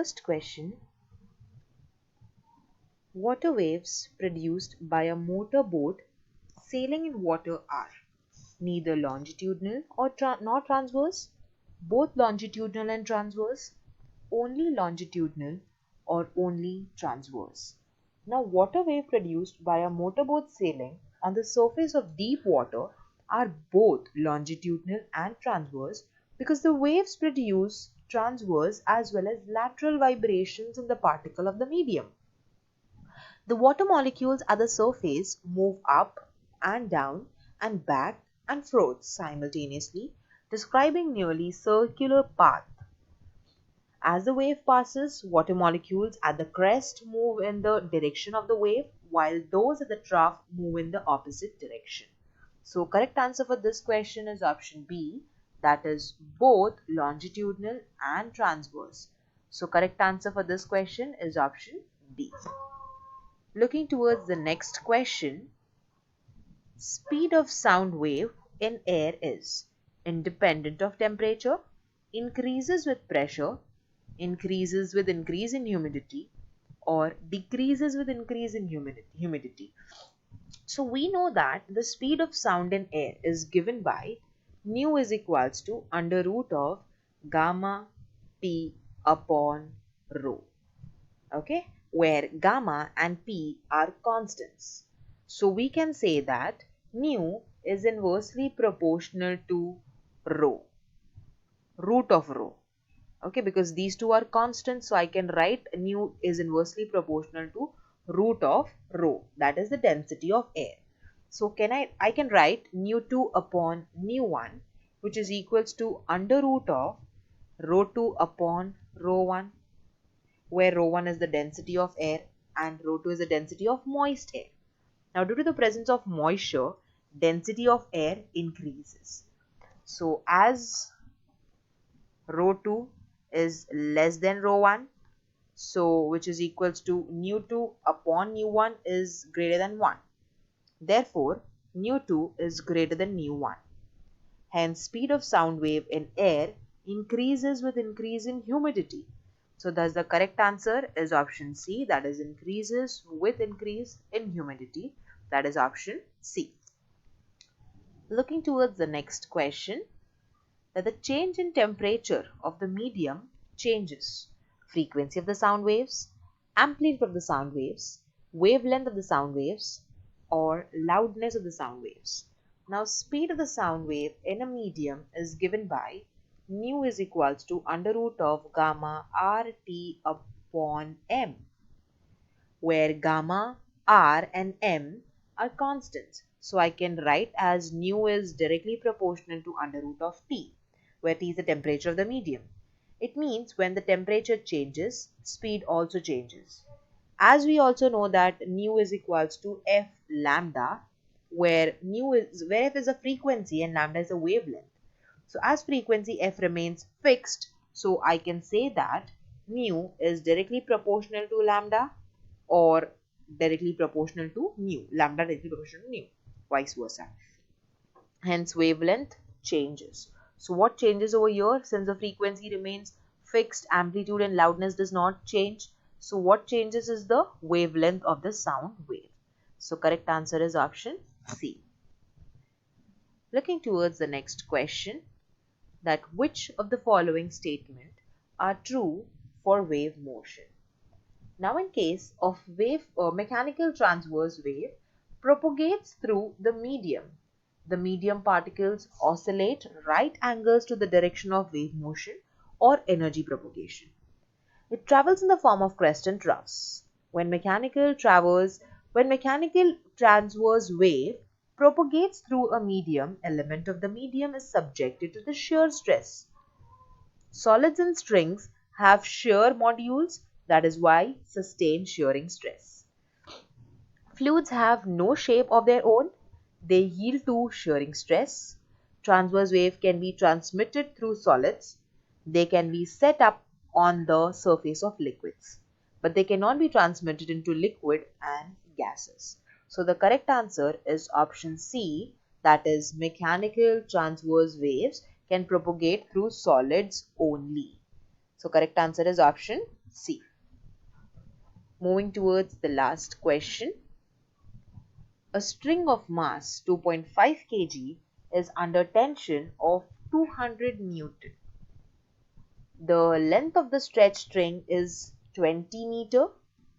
first question, water waves produced by a motor boat sailing in water are neither longitudinal nor transverse, both longitudinal and transverse, only longitudinal, or only transverse. Now, water wave produced by a motorboat sailing on the surface of deep water are both longitudinal and transverse because the waves produce transverse as well as lateral vibrations in the particle of the medium. The water molecules at the surface move up and down and back and forth simultaneously, describing nearly circular path. As the wave passes, water molecules at the crest move in the direction of the wave, while those at the trough move in the opposite direction. So, correct answer for this question is option B, that is both longitudinal and transverse. So, correct answer for this question is option B. Looking towards the next question, speed of sound wave in air is independent of temperature, increases with pressure, increases with increase in humidity, or decreases with increase in humidity. So we know that the speed of sound in air is given by nu is equals to under root of gamma p upon rho. Okay, where gamma and p are constants. So we can say that nu is inversely proportional to rho, root of rho. Okay, because these two are constants, so I can write nu is inversely proportional to root of rho, that is the density of air. So I can write nu2 upon nu1, which is equals to under root of rho2 upon rho1, where rho1 is the density of air and rho2 is the density of moist air. Now, due to the presence of moisture, density of air increases. So, as rho2 is less than rho1, so which is equals to nu2 upon nu1 is greater than 1. Therefore, nu2 is greater than nu1. Hence, speed of sound wave in air increases with increase in humidity. So thus the correct answer is option C, that is increases with increase in humidity, that is option C. Looking towards the next question, that the change in temperature of the medium changes frequency of the sound waves, amplitude of the sound waves, wavelength of the sound waves, or loudness of the sound waves. Now, speed of the sound wave in a medium is given by nu is equals to under root of gamma RT upon M, where gamma, R and M are constants. So I can write as nu is directly proportional to under root of T, where T is the temperature of the medium. It means when the temperature changes, speed also changes. As we also know that nu is equals to F lambda, where F is a frequency and lambda is a wavelength. So as frequency f remains fixed, so I can say that nu is directly proportional to lambda or directly proportional to nu, lambda directly proportional to nu, vice versa. Hence wavelength changes. So what changes over here? Since the frequency remains fixed, amplitude and loudness does not change. So what changes is the wavelength of the sound wave. So correct answer is option C. Looking towards the next question, that which of the following statement are true for wave motion. Now in case of wave or mechanical transverse wave propagates through the medium particles oscillate right angles to the direction of wave motion or energy propagation. It travels in the form of crest and troughs. When mechanical transverse wave propagates through a medium, element of the medium is subjected to the shear stress. Solids and strings have shear modules, that is why sustain shearing stress. Fluids have no shape of their own, they yield to shearing stress. Transverse wave can be transmitted through solids, they can be set up on the surface of liquids, but they cannot be transmitted into liquid and gases. So the correct answer is option C, that is mechanical transverse waves can propagate through solids only. So correct answer is option C. Moving towards the last question. A string of mass 2.5 kg is under tension of 200 Newton. The length of the stretch string is 20 meter.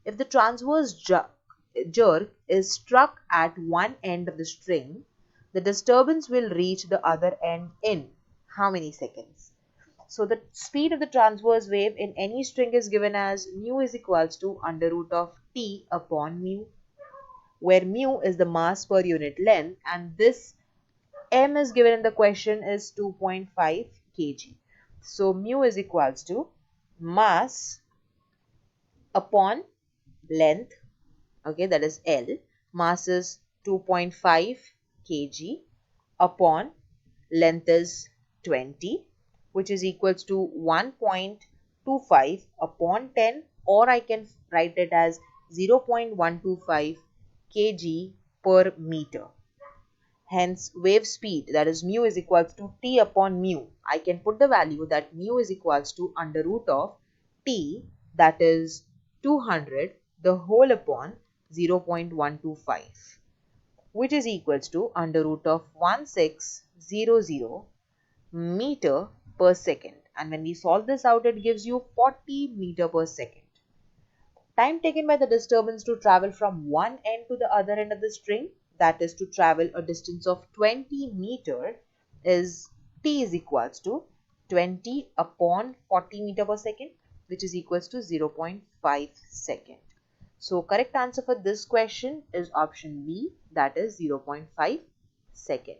If the transverse jerk is struck at one end of the string, the disturbance will reach the other end in how many seconds? So the speed of the transverse wave in any string is given as mu is equals to under root of T upon mu, where mu is the mass per unit length and this m is given in the question is 2.5 kg. So mu is equals to mass upon length, okay, that is L. Mass is 2.5 kg upon length is 20, which is equals to 1.25 upon 10, or I can write it as 0.125 kg per meter. Hence, wave speed, that is mu is equals to T upon mu. I can put the value that mu is equals to under root of T, that is 200, the whole upon 0.125, which is equals to under root of 1600 meter per second. And when we solve this out, it gives you 40 meter per second. Time taken by the disturbance to travel from one end to the other end of the string, that is to travel a distance of 20 meter, is T is equals to 20 upon 40 meter per second, which is equals to 0.5 second. So correct answer for this question is option B, that is 0.5 second.